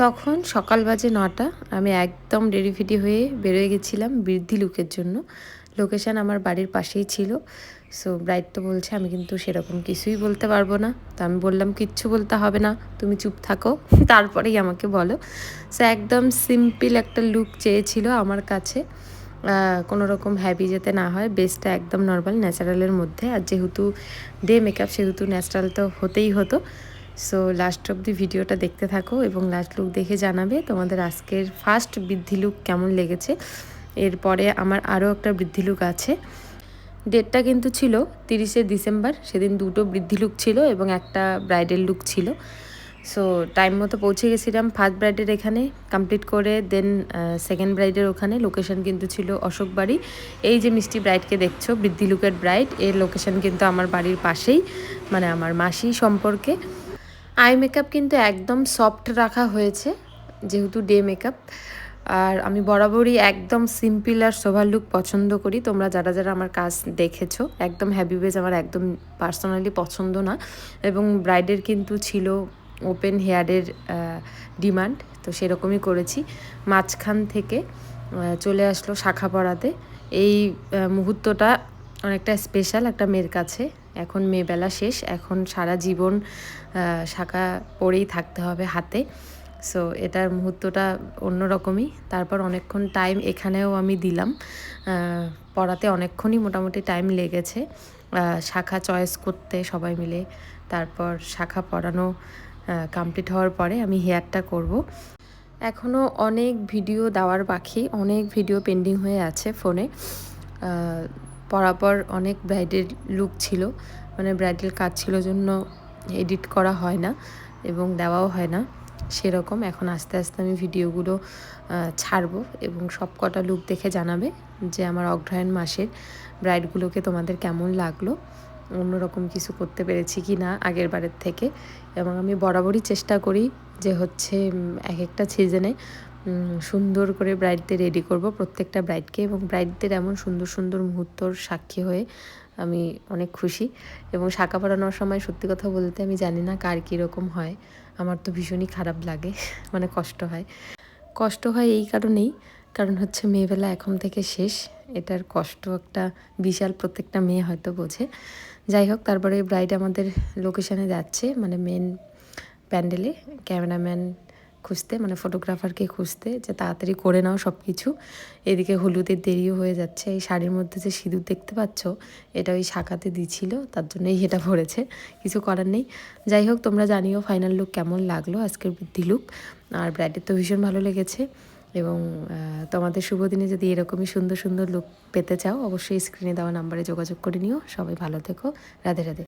তখন সকাল বাজে 9টা। আমি একদম রেডি ফেডি হয়ে বেরোয় গেছিলাম বৃদ্ধি লুকের জন্য। লোকেশান আমার বাড়ির পাশেই ছিল। সো ব্রাইড তো বলছে আমি কিন্তু সেরকম কিছুই বলতে পারবো না। তো আমি বললাম কিচ্ছু বলতে হবে না, তুমি চুপ থাকো, তারপরেই আমাকে বলো। সো একদম সিম্পল একটা লুক চেয়েছিল আমার কাছে, কোনো রকম হ্যাভি যাতে না হয়, বেসটা একদম নর্মাল ন্যাচারালের মধ্যে। আর যেহেতু ডে মেকআপ সেহেতু ন্যাচারাল তো হতেই হতো। সো লাস্ট অব্দি ভিডিওটা দেখতে থাকো এবং লাস্ট লুক দেখে জানাবে তোমাদের আজকের ফার্স্ট বৃদ্ধি লুক কেমন লেগেছে। এরপরে আমার আরও একটা বৃদ্ধি লুক আছে। ডেটটা কিন্তু ছিল 30শে ডিসেম্বর। সেদিন দুটো বৃদ্ধি লুক ছিল এবং একটা ব্রাইডাল লুক ছিল। সো টাইম মতো পৌঁছে গেছিলাম ফার্স্ট ব্রাইডের এখানে, কমপ্লিট করে দেন সেকেন্ড ব্রাইডের ওখানে। লোকেশন কিন্তু ছিল অশোক বাড়ি। এই যে মিষ্টি ব্রাইডকে দেখছো, বৃদ্ধি লুকের ব্রাইড, এর লোকেশন কিন্তু আমার বাড়ির পাশেই, মানে আমার মাসি সম্পর্কে। আই মেকআপ কিন্তু একদম সফট রাখা হয়েছে যেহেতু ডে মেকআপ। আর আমি বরাবরই একদম সিম্পল আর সোভার লুক পছন্দ করি। তোমরা যারা যারা আমার কাজ দেখেছো, একদম হ্যাভি বেজ আমার একদম পার্সোনালি পছন্দ না। এবং ব্রাইডের কিন্তু ছিল ওপেন হেয়ারের ডিমান্ড, তো সেরকমই করেছি। মাঝখান থেকে চলে আসলো শাখা পরাতে। এই মুহূর্তটা অনেকটা স্পেশাল একটা মেয়ের কাছে। এখন মেয়েবেলা শেষ, এখন সারা জীবন শাখা পরেই থাকতে হবে হাতে। সো এটার মুহূর্তটা অন্যরকমই। তারপর অনেকক্ষণ টাইম এখানেও আমি দিলাম, পড়াতে অনেকক্ষণই মোটামুটি টাইম লেগেছে শাখা চয়েস করতে সবাই মিলে। তারপর শাখা পরানো কমপ্লিট হওয়ার পরে আমি হেয়ারটা করব। এখনও অনেক ভিডিও দেওয়ার বাকি, অনেক ভিডিও পেন্ডিং হয়ে আছে ফোনে। পরাপর অনেক ব্রাইডের লুক ছিল, মানে ব্রাইডাল কাজ ছিল জন্য এডিট করা হয় না এবং দেওয়াও হয় না সেরকম। এখন আস্তে আস্তে আমি ভিডিওগুলো ছাড়বো এবং সব কটা লুক দেখে জানাবে যে আমার অগ্রহায়ণ মাসের ব্রাইডগুলোকে তোমাদের কেমন লাগলো, অন্যরকম কিছু করতে পেরেছি কি না আগের বারের থেকে। এবং আমি বরাবরই চেষ্টা করি যে হচ্ছে এক একটা সিজনে সুন্দর করে ব্রাইডদের রেডি করব প্রত্যেকটা ব্রাইডকে, এবং ব্রাইডদের এমন সুন্দর সুন্দর মুহূর্তর সাক্ষী হয়ে আমি অনেক খুশি। এবং শাঁখা পরানোর সময় সত্যি কথা বলতে আমি জানি না কার কীরকম হয়, আমার তো ভীষণই খারাপ লাগে, মানে কষ্ট হয় এই কারণেই, কারণ হচ্ছে মেয়েবেলা এখন থেকে শেষ। এটার কষ্ট একটা বিশাল, প্রত্যেকটা মেয়ে হয়তো বোঝে। যাই হোক, তারপরে ব্রাইড আমাদের লোকেশানে যাচ্ছে, মানে মেন প্যান্ডেলে ক্যামেরাম্যান খুঁজতে, মানে ফটোগ্রাফারকে খুঁজতে, যে তাড়াতাড়ি করে নাও সব কিছু। এদিকে হলুদের দেরিও হয়ে যাচ্ছে। এই শাড়ির মধ্যে যে সিঁদুর দেখতে পাচ্ছ, এটা ওই শাখাতে দিছিল, তার জন্যই এটা ভরেছে, কিছু করার নেই। যাই হোক, তোমরা জানিও ফাইনাল লুক কেমন লাগলো আজকের বৃদ্ধি লুক। আর ব্রাইডের তো ভীষণ ভালো লেগেছে। এবং তোমাদের শুভ দিনে যদি এরকমই সুন্দর সুন্দর লুক পেতে চাও, অবশ্যই স্ক্রিনে দেওয়া নাম্বারে যোগাযোগ করে নিও। সবাই ভালো থেকো, রাধে রাধে।